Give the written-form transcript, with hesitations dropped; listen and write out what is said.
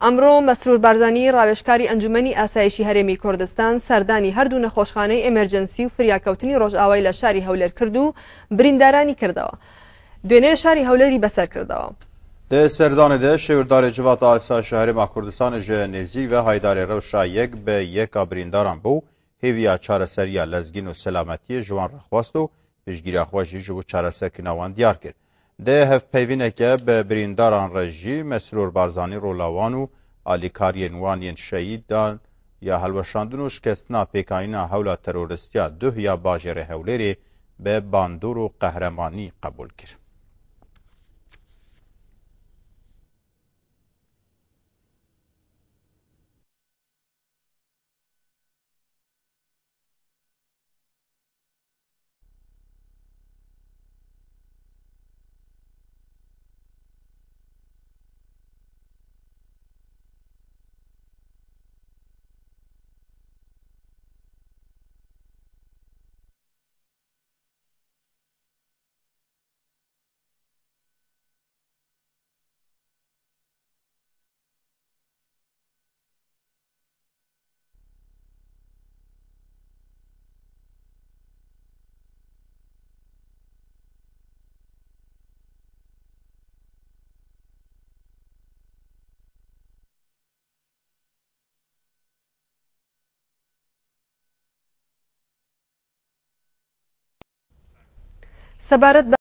ئەمڕۆ مەسرور بارزانی ڕاوێژکاری ئەنجومەنی ئاسایشی هەرێمی کوردستان سەردانی هەردوو نەخۆشخانەی ئەمەرجەنسی و فریاکەوتنی ڕۆژئاوای لە شاری هەولێر کرد و بریندارانی کردەوە. دوێنێ شاری هەولێری بەسەر کردەوە. ده سردان ده شهردار جوات آسایش هەرێما کوردستان جه نزیک و هایدار روشا یک به یکا برینداران بو هیویا چارەسەریya لەزگین و سەلامەتی جوان ڕەخواست و پشتگیری خۆشی ji bo çareserkirina wan diyar kir. Dê hevpeyvîneke bi birîndaran re jî Mesrûr Barzanî Rolawan û alîkariyên wan yên şehîd dan ya helweşandin û şikestina pêkanîna hewla teroristiya Duhiya bajêrê Hewlêrê bi bandor û qehremanî qebûl kir. سەبارەت